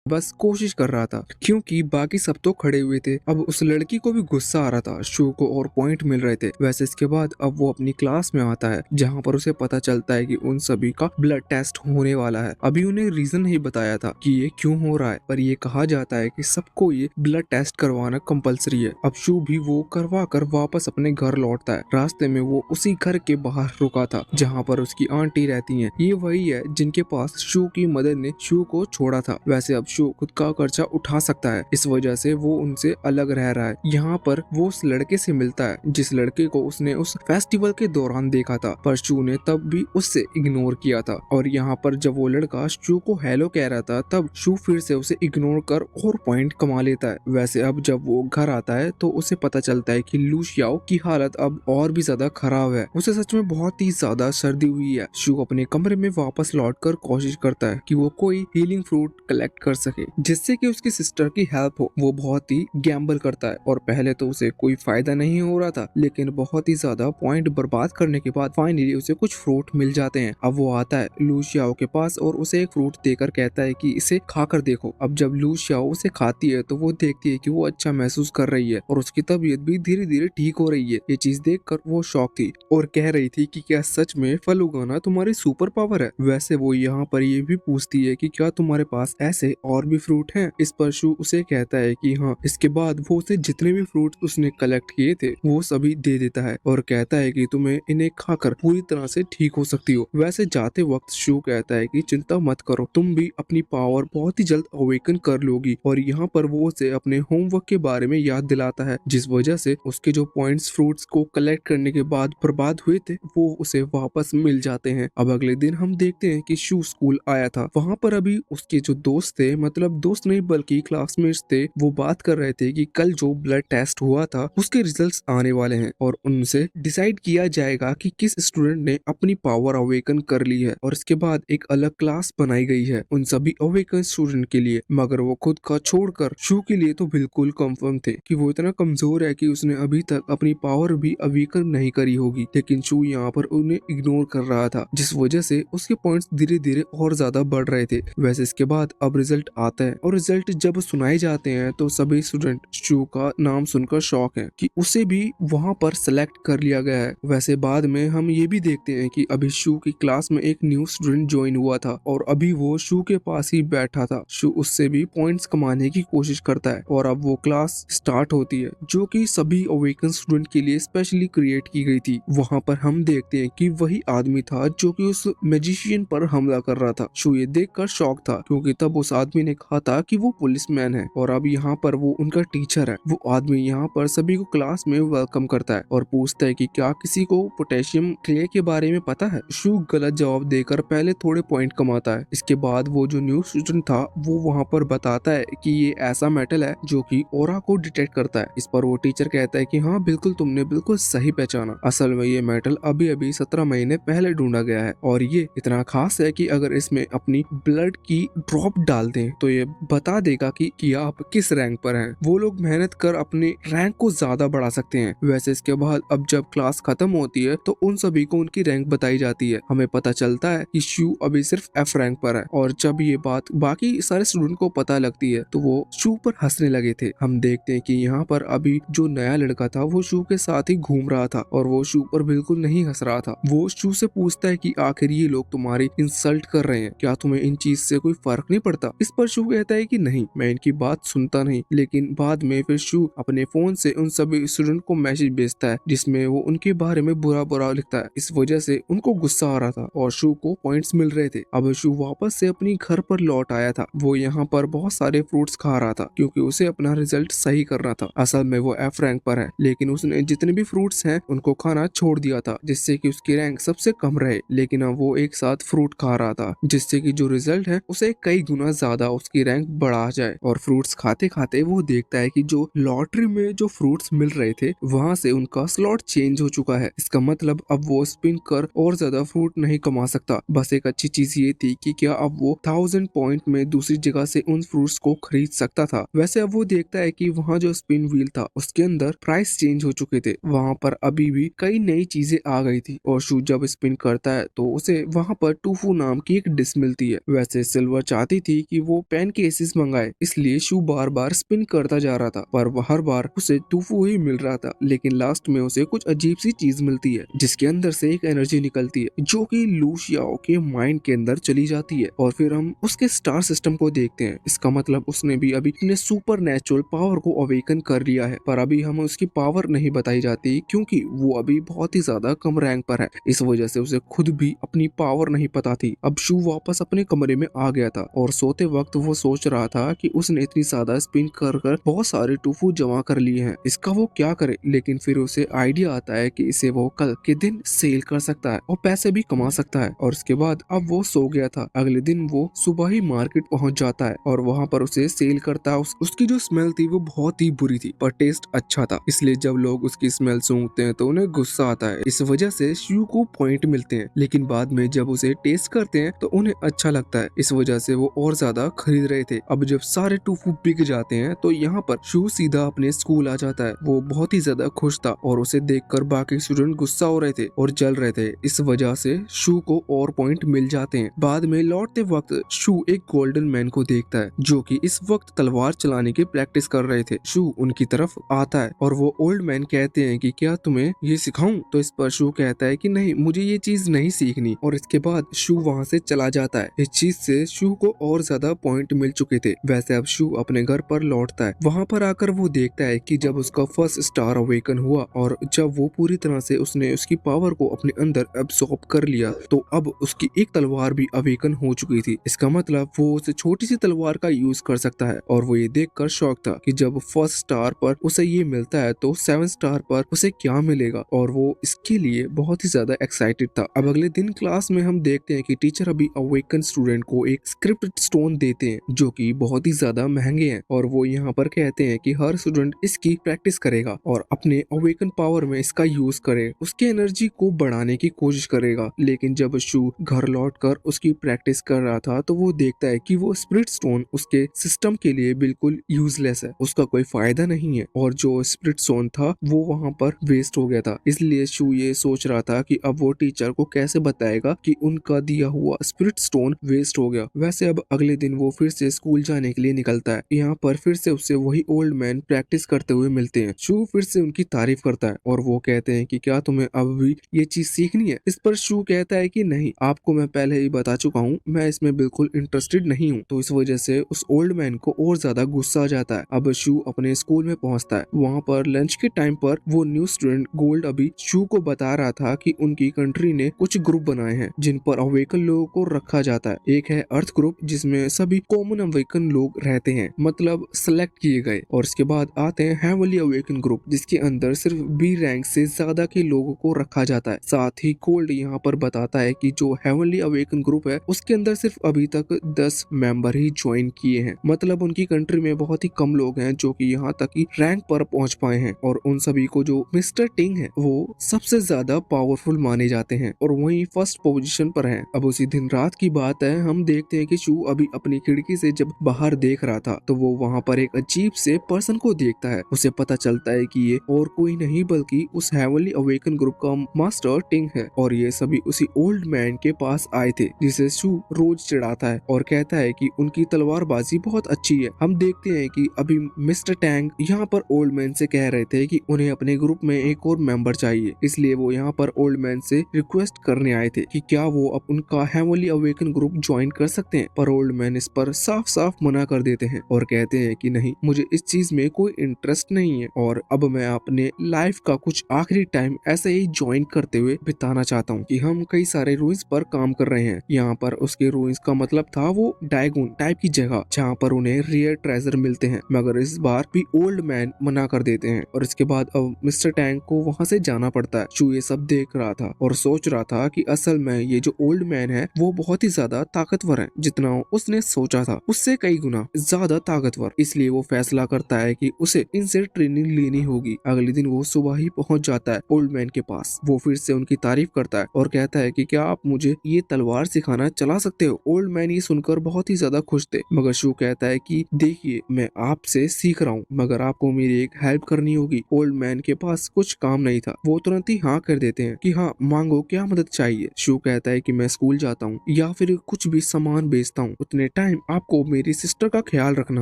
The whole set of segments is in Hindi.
बस कोशिश कर रहा था क्योंकि बाकी सब तो खड़े हुए थे। अब उस लड़की को भी गुस्सा आ रहा था, शू को और पॉइंट मिल रहे थे। वैसे इसके बाद अब वो अपनी क्लास में आता है जहाँ पर उसे पता चलता है कि उन सभी का ब्लड टेस्ट होने वाला है। अभी उन्हें रीजन नहीं बताया था कि ये क्यों हो रहा है, पर ये कहा जाता है कि सबको ये ब्लड टेस्ट करवाना कंपलसरी है। अब शू भी वो करवा कर वापस अपने घर लौटता है। रास्ते में वो उसी घर के बाहर रुका था जहाँ पर उसकी आंटी रहती है। ये वही है जिनके पास शू की मदर ने शू को छोड़ा था। वैसे अब शू खुद का खर्चा उठा सकता है, इस वजह से वो उनसे अलग रह रहा है। यहाँ पर वो उस लड़के से मिलता है जिस लड़के को उसने उस फेस्टिवल के दौरान देखा था, पर शू ने तब भी उससे इग्नोर किया था। और यहाँ पर जब वो लड़का शू को हेलो कह रहा था, तब शू फिर से उसे इग्नोर कर और पॉइंट कमा लेता है। वैसे अब जब वो घर आता है तो उसे पता चलता है कि लू शियाओ की हालत अब और भी ज्यादा खराब है। उसे सच में बहुत ही ज्यादा सर्दी हुई है। शू अपने कमरे में वापस लौटकर कोशिश करता है कि वो कोई हीलिंग फ्रूट कलेक्ट कर सके जिससे कि उसकी सिस्टर की हेल्प हो। वो बहुत ही गैम्बल करता है और पहले तो उसे कोई फायदा नहीं हो रहा था, लेकिन बहुत ही ज्यादा पॉइंट बर्बाद करने के बाद फाइनली उसे कुछ फ्रूट मिल जाते हैं। अब वो आता है लू शियाओ के पास और उसे एक फ्रूट देकर कहता है कि इसे खाकर देखो। अब जब लू शियाओ उसे खाती है तो वो देखती है कि वो अच्छा महसूस कर रही है और उसकी तबीयत भी धीरे धीरे ठीक हो रही है। ये चीज देखकर वो शॉक थी और कह रही थी कि क्या सच में फल उगाना तुम्हारी सुपर पावर है। वैसे वो यहाँ पर ये भी पूछती है कि क्या तुम्हारे पास ऐसे और भी फ्रूट हैं। इस पर शू उसे कहता है कि हाँ। इसके बाद वो उसे जितने भी फ्रूट उसने कलेक्ट किए थे वो सभी दे देता है और कहता है कि तुम्हें इन्हें खाकर पूरी तरह से ठीक हो सकती हो। वैसे जाते वक्त शू कहता है कि चिंता मत करो, तुम भी अपनी पावर बहुत ही जल्द अवेकन कर लोगी। और यहाँ पर वो उसे अपने होमवर्क के बारे में याद दिलाता है, जिस वजह से उसके जो पॉइंट्स फ्रूट्स को कलेक्ट करने के बाद बर्बाद हुए थे वो उसे वापस मिल जाते हैं। अब अगले दिन हम देखते हैं कि शू स्कूल आया था। वहाँ पर अभी उसके जो दोस्त थे, मतलब दोस्त नहीं बल्कि क्लासमेट्स थे, वो बात कर रहे थे कि कल जो ब्लड टेस्ट हुआ था उसके रिजल्ट्स आने वाले हैं और उनसे डिसाइड किया जाएगा कि किस स्टूडेंट ने अपनी पावर अवेकन कर ली है। और इसके बाद एक अलग क्लास बनाई गई है उन सभी अवेकन स्टूडेंट के लिए, मगर वो खुद का छोड़कर शू के लिए तो बिल्कुल कंफर्म थे कि वो इतना कमजोर है कि उसने अभी तक अपनी पावर भी अवेकन नहीं करी होगी। लेकिन शू यहाँ पर उन्हें इग्नोर कर रहा था, जिस वजह से उसके पॉइंट्स धीरे धीरे और ज्यादा बढ़ रहे थे। वैसे इसके बाद अब रिजल्ट आता है और रिजल्ट जब सुनाए जाते हैं तो सभी स्टूडेंट शू का नाम सुनकर शॉक है कि उसे भी वहां पर सेलेक्ट कर लिया गया है। वैसे बाद में हम ये भी देखते हैं कि अभी शू की क्लास में एक न्यू स्टूडेंट ज्वाइन हुआ था और अभी वो शू के पास ही बैठा था। शू उससे भी पॉइंट्स कमाने की कोशिश करता है और अब वो क्लास स्टार्ट होती है जो कि सभी अवेकन स्टूडेंट के लिए स्पेशली क्रिएट की गई थी। वहां पर हम देखते हैं कि वही आदमी था जो कि उस मैजिशियन पर हमला कर रहा था। शू ये देखकर शॉक था क्योंकि तब उस आदमी ने कहा था कि वो पुलिसमैन है और अब यहाँ पर वो उनका टीचर है। वो आदमी यहाँ पर सभी को क्लास में वेलकम करता है और पूछता है कि क्या किसी को पोटेशियम क्ले के बारे में पता है। शू गलत जवाब देकर पहले थोड़े पॉइंट कमाता है। इसके बाद वो जो न्यू स्टूडेंट था वो वहाँ पर बताता है कि ये ऐसा मेटल है जो कि ऑरा को डिटेक्ट करता है। इस पर वो टीचर कहता है कि हाँ बिल्कुल, तुमने बिल्कुल सही पहचाना। असल में ये मेटल अभी अभी 17 महीने पहले ढूंढा गया है और ये इतना खास है कि अगर इसमें अपनी ब्लड की ड्रॉप डाल दें तो ये बता देगा कि आप किस रैंक पर हैं। वो लोग मेहनत कर अपने रैंक को ज्यादा बढ़ा सकते हैं। वैसे इसके बाद अब जब क्लास खत्म होती है तो उन सभी को उनकी रैंक बताई जाती है। हमें पता चलता है कि शू अभी सिर्फ F रैंक पर है और जब ये बात बाकी सारे स्टूडेंट को पता लगती है तो वो शू पर हंसने लगे थे। हम देखते हैं कि यहाँ पर अभी जो नया लड़का था वो शू के साथ ही घूम रहा था और वो शू पर बिल्कुल नहीं हंस रहा था। वो शू से पूछता है कि आखिर ये लोग तुम्हारी इंसल्ट कर रहे हैं, क्या तुम्हें इन चीज से कोई फर्क नहीं पड़ता। इस पर शू कहता है कि नहीं, मैं इनकी बात सुनता नहीं। लेकिन बाद में फिर शू अपने फोन से उन सभी स्टूडेंट को मैसेज भेजता है जिसमें वो उनके बारे में बुरा बुरा लिखता है। इस वजह से उनको गुस्सा आ रहा था और शू को पॉइंट्स मिल रहे थे। अब शू वापस से अपनी घर पर लौट आया था। वो यहाँ पर बहुत सारे फ्रूट्स खा रहा था क्योंकि उसे अपना रिजल्ट सही करना था। असल में वो F रैंक पर है, लेकिन उसने जितने भी फ्रूट्स हैं उनको खाना छोड़ दिया था जिससे कि उसकी रैंक सबसे कम रहे। लेकिन अब वो एक साथ फ्रूट खा रहा था जिससे कि जो रिजल्ट है उसे कई गुना ज्यादा उसकी रैंक बढ़ा जाए। और फ्रूट्स खाते खाते वो देखता है कि जो लॉटरी में जो फ्रूट्स मिल रहे थे वहां से उनका स्लॉट चेंज हो चुका है। इसका मतलब अब वो स्पिन कर और ज्यादा फ्रूट नहीं कमा सकता। बस एक अच्छी चीज ये थी कि क्या अब वो 1000 पॉइंट में दूसरी जगह से उन फ्रूट्स को खरीद सकता था। वैसे अब वो देखता है कि वहाँ जो स्पिन व्हील था उसके अंदर प्राइस चेंज हो चुके थे। वहाँ पर अभी भी कई नई चीजें आ गई थी और शू जब स्पिन करता है तो उसे वहाँ पर टूफू नाम की एक डिश मिलती है। वैसे सिल्वर चाहती थी कि वो पेन केसेस मंगाए। इसलिए शू बार बार स्पिन करता जा रहा था, पर हर बार उसे टूफू ही मिल रहा था। लेकिन लास्ट में उसे कुछ अजीब सी चीज मिलती है जिसके अंदर से एक एनर्जी निकलती है जो कि लू शियाओ के माइंड के अंदर चली जाती है। और फिर हम उसके स्टार सिस्टम को देखते हैं। इसका मतलब उसने भी अभी अपने सुपर नेचुरल पावर को अवेकन कर लिया है, पर अभी हमें उसकी पावर नहीं बताई जाती क्योंकि वो अभी बहुत ही ज्यादा कम रैंक पर है। इस वजह से उसे खुद भी अपनी पावर नहीं पता थी। अब शू वापस अपने कमरे में आ गया था और सोते वक्त वो सोच रहा था कि उसने इतनी ज्यादा स्पिन कर कर बहुत सारे टूफू जमा कर लिए हैं, इसका वो क्या करे। लेकिन फिर उसे आइडिया आता है कि इसे वो कल के दिन सेल कर सकता है और पैसे भी कमा सकता है। और उसके बाद अब वो सो गया था। अगले दिन वो सुबह ही मार्केट पहुंच जाता है और वहां पर उसे सेल करता है। उसकी जो स्मेल थी वो बहुत ही बुरी थी, पर टेस्ट अच्छा था। इसलिए जब लोग उसकी स्मेल सूंघते हैं तो उन्हें गुस्सा आता है। इस वजह से शू को पॉइंट मिलते हैं, लेकिन बाद में जब उसे टेस्ट करते हैं तो उन्हें अच्छा लगता है। इस वजह से वो और ज्यादा खरीद रहे थे। अब जब सारे टूफू बिक जाते हैं तो यहाँ पर शू सीधा अपने स्कूल आ जाता है। वो बहुत ही ज्यादा खुश था और उसे देखकर बाकी स्टूडेंट गुस्सा हो रहे थे और जल रहे थे। इस वजह से शू को और पॉइंट मिल जाते हैं। बाद में लौटते वक्त शू एक गोल्डन मैन को देखता है जो कि इस वक्त तलवार चलाने की प्रैक्टिस कर रहे थे। शू उनकी तरफ आता है और वो ओल्ड मैन कहते हैं कि क्या तुम्हें ये सिखाऊं? तो इस पर शू कहता है कि नहीं, मुझे ये चीज नहीं सीखनी। और इसके बाद शू वहाँ से चला जाता है। इस चीज से शू को और ज्यादा पॉइंट मिल चुके थे। वैसे अब शू अपने घर पर लौटता है। वहाँ पर आकर वो देखता है कि जब उसका फर्स्ट स्टार अवेकन हुआ और जब वो पूरी तरह से उसने उसकी पावर को अपने अंदर एब्सॉर्ब कर लिया तो अब उसकी एक तलवार भी अवेकन हो चुकी थी। इसका मतलब वो उस छोटी सी तलवार का यूज कर सकता है। और वो ये देखकर शॉक था कि जब फर्स्ट स्टार पर उसे ये मिलता है तो 7 स्टार पर उसे क्या मिलेगा, और वो इसके लिए बहुत ही ज्यादा एक्साइटेड था। अब अगले दिन क्लास में हम देखते हैं कि टीचर अभी अवेकन स्टूडेंट को एक स्क्रिप्ट स्टोन देते हैं जो कि बहुत ही ज्यादा महंगे हैं। और वो यहाँ पर कहते हैं कि हर स्टूडेंट इसकी प्रैक्टिस करेगा और अपने अवेकन पावर में इसका यूज करे, उसके एनर्जी को बढ़ाने की कोशिश करेगा। लेकिन जब शू घर लौटकर उसकी प्रैक्टिस कर रहा था तो वो देखता है कि वो स्पिरिट स्टोन उसके सिस्टम के लिए बिल्कुल यूजलेस है, उसका कोई फायदा नहीं है। और जो स्पिरिट स्टोन था वो वहाँ पर वेस्ट हो गया था। इसलिए शू ये सोच रहा था कि अब वो टीचर को कैसे बताएगा कि उनका दिया हुआ स्पिरिट स्टोन वेस्ट हो गया। वैसे अब अगले दिन वो फिर से स्कूल जाने के लिए निकलता है। यहाँ पर फिर से उससे वही ओल्ड मैन प्रैक्टिस करते हुए मिलते हैं। शू फिर से उनकी तारीफ करता है और वो कहते हैं कि क्या तुम्हें अब भी ये चीज सीखनी है? इस पर शू कहता है कि नहीं, आपको मैं पहले ही बता चुका हूँ, मैं इसमें बिल्कुल इंटरेस्टेड नहीं हूँ। तो इस वजह से उस ओल्ड मैन को और ज्यादा गुस्सा आ जाता है। अब शू अपने स्कूल में पहुंचता है। वहाँ पर लंच के टाइम पर वो न्यू स्टूडेंट गोल्ड अभी शू को बता रहा था कि उनकी कंट्री ने कुछ ग्रुप बनाए हैं जिन पर अवेकन लोगों को रखा जाता है। एक है अर्थ ग्रुप जिसमें सभी कॉमन अवेकन लोग रहते हैं, मतलब सेलेक्ट किए गए। और इसके बाद आते हैं हेवनली अवेकन ग्रुप जिसके अंदर सिर्फ बी रैंक से ज्यादा के लोगों को रखा जाता है। साथ ही गोल्ड यहाँ पर बताता है कि जो हेवनली अवेकन ग्रुप है उसके अंदर सिर्फ अभी तक 10 मेंबर ही ज्वाइन किए हैं, मतलब उनकी कंट्री में बहुत ही कम लोग हैं जो कि यहाँ तक की रैंक पर पहुंच पाए हैं। और उन सभी को जो मिस्टर टिंग है वो सबसे ज्यादा पावरफुल माने जाते हैं और वही फर्स्ट पोजीशन पर है। अब उसी दिन रात की बात है, हम देखते हैं कि शू अभी अपनी खिड़की से जब बाहर देख रहा था तो वो वहाँ पर एक अजीब से पर्सन को देखता है। उसे पता चलता है कि ये और कोई नहीं बल्कि उस हेवनली अवेकन ग्रुप का मास्टर टिंग है। और ये सभी उसी ओल्ड मैन के पास आए थे जिसे शू रोज चिढ़ाता है और कहता है कि उनकी तलवारबाजी बहुत अच्छी है। हम देखते हैं कि अभी मिस्टर टैंग यहाँ पर ओल्ड मैन से कह रहे थे कि उन्हें अपने ग्रुप में एक और मेंबर चाहिए, इसलिए वो यहाँ पर ओल्ड मैन से रिक्वेस्ट करने आए थे कि क्या वो अब उनका हेवनली अवेकन ग्रुप ज्वाइन कर सकते हैं। पर ओल्ड मैन इस पर साफ साफ मना कर देते हैं और कहते हैं कि नहीं, मुझे इस चीज में कोई इंटरेस्ट नहीं है और अब मैं अपने लाइफ का कुछ आखिरी टाइम ऐसे ही ज्वाइन करते हुए बिताना चाहता हूँ। कि हम कई सारे रूइंस पर काम कर रहे हैं। यहाँ पर उसके रूइंस का मतलब था वो डायगोन टाइप की जगह जहाँ पर उन्हें रेयर ट्रेजर मिलते हैं, मगर इस बार भी ओल्ड मैन मना कर देते हैं। और इसके बाद अब मिस्टर टैंक को वहाँ से जाना पड़ता है। शू ये सब देख रहा था और सोच रहा था कि असल में ये जो ओल्ड मैन है वो बहुत ही ज्यादा ताकतवर है, जितना उसने सोचा था उससे कई गुना ज्यादा ताकतवर। इसलिए वो फैसला करता है कि उसे इनसे ट्रेनिंग लेनी होगी। अगले दिन वो सुबह ही पहुंच जाता है ओल्ड मैन के पास। वो फिर से उनकी तारीफ करता है और कहता है कि क्या आप मुझे ये तलवार सिखाना चला सकते हो? ओल्ड मैन ये सुनकर बहुत ही ज्यादा खुश थे, मगर शू कहता है कि देखिए, मैं आपसे सीख रहा हूँ मगर आपको मेरी एक हेल्प करनी होगी। ओल्ड मैन के पास कुछ काम नहीं था, वो तुरंत ही हाँ कर देते हैं कि हाँ मांगो, क्या मदद चाहिए। शू कहता है कि मैं स्कूल जाता हूँ या फिर कुछ भी सामान बेचता हूँ, उतने टाइम आपको मेरी सिस्टर का ख्याल रखना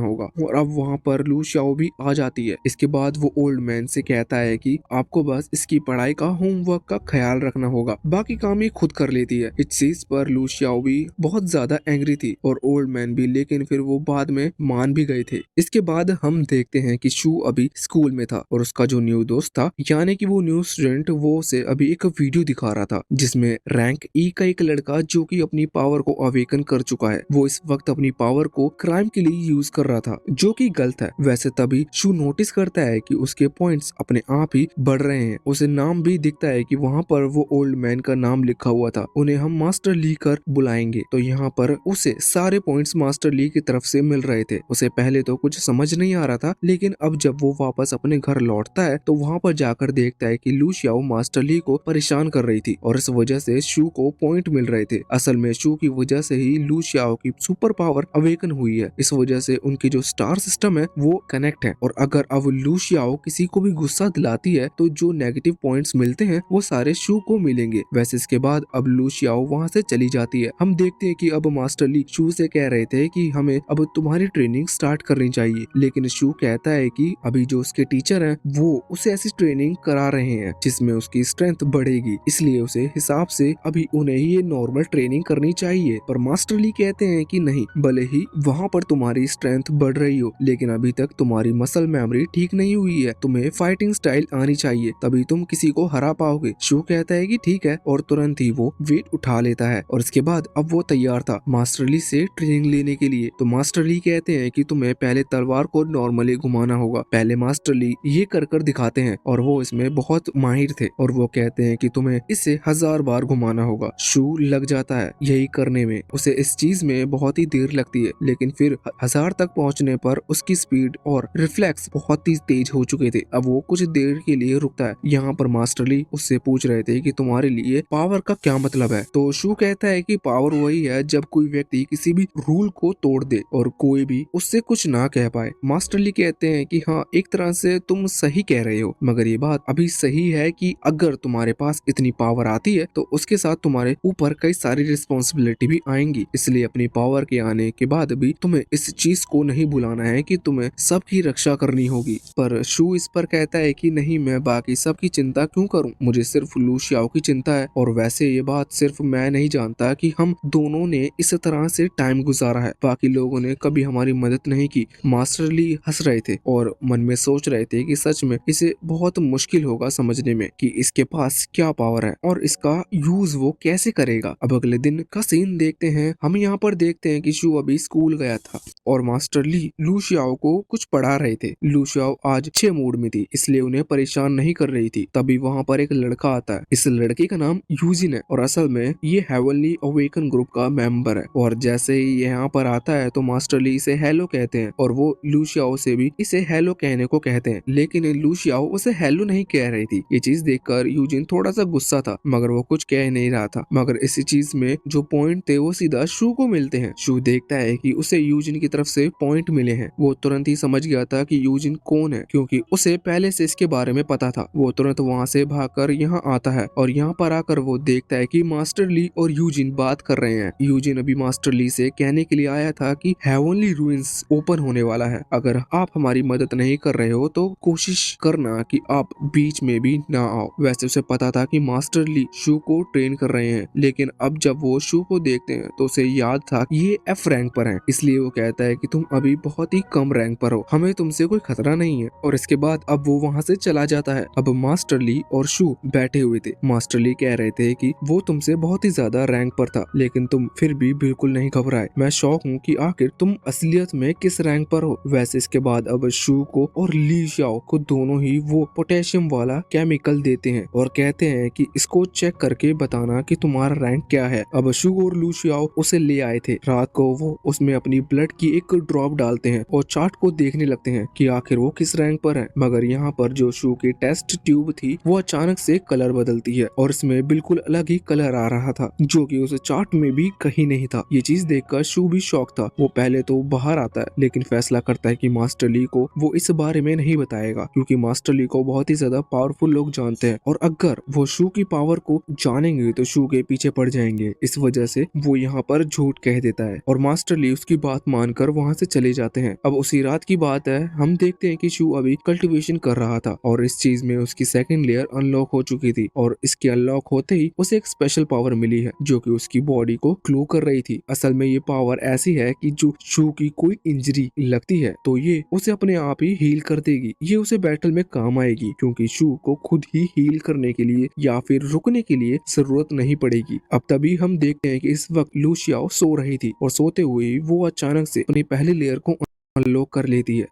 होगा। और अब वहाँ पर लू शाओ भी आ जाती है। इसके बाद वो ओल्ड मैन से कहता है कि आपको बस इसकी पढ़ाई का होमवर्क का ख्याल रखना होगा, बाकी काम ये खुद कर लेती है। इस चीज पर लू शाओ भी बहुत ज्यादा एंग्री थी और ओल्ड मैन भी, लेकिन फिर वो बाद में मान भी गए थे। इसके बाद हम देखते हैं कि शू अभी स्कूल में था और उसका जो न्यू दोस्त था, यानी कि वो न्यू स्टूडेंट, वो उसे अभी एक वीडियो दिखा रहा था जिसमें रैंक ई का एक लड़का जो कि अपनी पावर को अवेकन कर चुका है, वो इस वक्त अपनी पावर को क्राइम के लिए यूज कर रहा था, जो कि गलत है। वैसे तभी शू नोटिस करता है कि उसके पॉइंट्स अपने आप ही बढ़ रहे हैं। उसे नाम भी दिखता है कि वहाँ पर वो ओल्ड मैन का नाम लिखा हुआ था, उन्हें हम मास्टर ली कर बुलाएंगे। तो यहाँ पर उसे सारे पॉइंट्स मास्टर ली की तरफ से मिल रहे थे। उसे पहले तो कुछ समझ नहीं आ रहा था, लेकिन अब जब वो वापस अपने घर लौटता है तो वहाँ पर जाकर देखता है कि लू शाओ मास्टर ली को परेशान कर रही थी और इस वजह से शू को पॉइंट मिल रहे थे। असल में शू की वजह से ही लू शाओ की सुपर पावर अवेकन हुई है। इस वजह से उनकी जो स्टार सिस्टम है वो कनेक्ट है और अगर अब लू शाओ किसी को भी गुस्सा दिलाती है तो जो नेगेटिव पॉइंट्स मिलते हैं वो सारे शू को मिलेंगे। वैसे इसके बाद अब लू शाओ वहाँ से चली जाती है। हम देखते हैं कि अब मास्टर ली शू से कह रहे थे कि हमें अब तुम्हारी ट्रेनिंग स्टार्ट करनी चाहिए, लेकिन शू कहता है कि अभी जो उसके टीचर हैं वो उसे ऐसी ट्रेनिंग करा रहे हैं जिसमें उसकी स्ट्रेंथ बढ़ेगी, इसलिए उसे हिसाब से अभी उन्हें ये नॉर्मल ट्रेनिंग करनी चाहिए। पर मास्टर ली कहते हैं कि नहीं, भले ही वहाँ पर तुम्हारी स्ट्रेंथ बढ़ रही हो, लेकिन अभी तक तुम्हारी मसल मेमोरी ठीक नहीं हुई है, तुम्हें फाइटिंग स्टाइल आनी चाहिए, तभी तुम किसी को हरा पाओगे। शू कहता है कि ठीक है और तुरंत ही वो वेट उठा लेता है और इसके बाद अब वो तैयार था मास्टर ली से ट्रेनिंग लेने के लिए। तो मास्टर ली कहते हैं कि तुम्हें पहले तलवार को नॉर्मली घुमाना होगा। पहले मास्टर ली ये कर दिखाते हैं और वो इसमें बहुत माहिर थे और वो कहते हैं कि तुम्हें इसे 1000 बार घुमाना होगा। शू लग जाता है यही करने में, उसे इस चीज में बहुत ही देर लगती है, लेकिन फिर 1000 तक पहुंचने पर उसकी स्पीड और रिफ्लेक्स बहुत ही तेज हो चुके थे। अब वो कुछ देर के लिए रुकता है। यहाँ पर मास्टर ली उससे पूछ रहे थे कि तुम्हारे लिए पावर का क्या मतलब है। तो शू कहता है कि पावर वही है जब कोई व्यक्ति किसी भी रूल को तोड़ दे और कोई भी उससे कुछ ना कह पाए। मास्टर ली कहते हैं कि हाँ, एक तरह से तुम सही कह रहे हो, मगर ये बात अभी सही है कि अगर तुम्हारे पास इतनी पावर आती है तो उसके साथ तुम्हारे ऊपर कई सारी रिस्पॉन्सिबिलिटी भी आएंगी, इसलिए अपनी पावर के आने के बाद भी तुम्हें इस चीज को नहीं भुलाना है कि तुम्हें सबकी रक्षा करनी होगी। पर शू इस पर कहता है कि नहीं, मैं बाकी सबकी चिंता क्यों करूं, मुझे सिर्फ लू शाओ की चिंता है। और वैसे ये बात सिर्फ मैं नहीं जानता कि हम दोनों ने इस तरह से टाइम गुजारा है, बाकी लोगों ने कभी हमारी मदद नहीं की। मास्टर ली हंस रहे थे और मन में सोच रहे थे कि सच में इसे बहुत मुश्किल होगा समझने में कि इसके पास क्या पावर है और इसका यूज वो कैसे करेगा। अब अगले दिन का सीन देखते हैं। हम यहाँ पर देखते हैं कि शू अभी स्कूल गया था और मास्टर ली लू शाओ को कुछ पढ़ा रहे थे। लू शाओ आज अच्छे मूड में थी, इसलिए उन्हें परेशान नहीं कर रही थी। तभी वहाँ पर एक लड़का आता है। इस लड़के का नाम यूजिन है और असल में ये हेवनली अवेकन ग्रुप का मेंबर है। और जैसे ही यहाँ पर आता है तो मास्टर ली इसे हेलो कहते हैं और वो लू शाओ से भी इसे हेलो कहने को कहते हैं, लेकिन लू शाओ उसे हेलो नहीं कह रही थी। ये चीज देखकर यूजिन थोड़ा सा गुस्सा था, मगर वो कुछ कह नहीं रहा था। मगर इसी चीज में जो पॉइंट थे वो सीधा शू को मिलते हैं। शू देखता है कि उसे यूजिन की तरफ से पॉइंट मिले हैं। वो तुरंत ही समझ गया था कि यूजिन कौन है, क्योंकि उसे पहले से इसके बारे में पता था। वो तुरंत वहाँ से भागकर यहाँ आता है और यहाँ पर आकर वो देखता है कि मास्टर ली और यूजिन बात कर रहे हैं। यूजिन अभी मास्टर ली से कहने के लिए आया था कि हेवनली रूइंस ओपन होने वाला है, अगर आप हमारी मदद नहीं कर रहे हो तो कोशिश करना कि आप बीच में भी ना आओ। वैसे उसे पता था कि मास्टर ली शू को ट्रेन कर रहे हैं, लेकिन अब जब वो शू को देखते हैं तो उसे याद था कि ये एफ रैंक पर है, इसलिए वो कहता है कि तुम अभी बहुत ही कम रैंक पर हो, हमें तुमसे कोई खतरा नहीं है। और इसके बाद अब वो वहाँ से चला जाता है। अब मास्टर ली और शू बैठे हुए थे। मास्टर ली कह रहे थे कि वो तुमसे बहुत ही ज्यादा रैंक पर था, लेकिन तुम फिर भी बिल्कुल नहीं घबराए। मैं शौक हूँ कि आखिर तुम असलियत में किस रैंक पर हो। वैसे इसके बाद अब शू को और ली शाओ को दोनों ही वो पोटेशियम वाला केमिकल देते हैं और कहते हैं कि इसको चेक करके बताना कि तुम्हारा रैंक क्या है। अब शू और लू शाओ उसे ले आए थे। रात को वो उसमें अपनी ब्लड की एक ड्रॉप डालते हैं और चार्ट को देखने लगते हैं कि आखिर वो किस रैंक पर है। मगर यहाँ पर जो शू की टेस्ट ट्यूब थी वो अचानक से कलर बदलती है और इसमें बिल्कुल अलग ही कलर आ रहा था, जो कि उस चार्ट में भी कहीं नहीं था। ये चीज देखकर शू भी शॉक था। वो पहले तो बाहर आता है, लेकिन फैसला करता है कि मास्टर ली को वो इस बारे में नहीं बताएगा, क्योंकि मास्टर ली को बहुत ही ज्यादा पावरफुल लोग जानते हैं और अगर वो शू की पावर को जानेंगे तो शू के पीछे पड़ जाएंगे। इस वजह से वो यहाँ पर झूठ कह देता है और मास्टर ली उसकी बात मानकर वहाँ से चले जाते हैं। अब उसी रात की बात है, हम देखते हैं कि शू अभी कल्टीवेशन कर रहा था और इस चीज में उसकी सेकंड लेयर अनलॉक हो चुकी थी और इसके अनलॉक होते ही उसे एक स्पेशल पावर मिली है जो कि उसकी बॉडी को ग्लो कर रही थी। असल में ये पावर ऐसी है कि जो शू की कोई इंजरी लगती है तो ये उसे अपने आप ही हील कर देगी। ये उसे बैटल में काम आएगी क्योंकि शू को खुद ही हील करने के लिए या फिर रुकने के लिए जरूरत नहीं पड़ेगी। अब तभी हम देखते हैं कि इस वक्त लू शियाओ सो रही थी और सोते हुए वो अचानक से अपनी पहली लेयर को अनलॉक कर लेती है।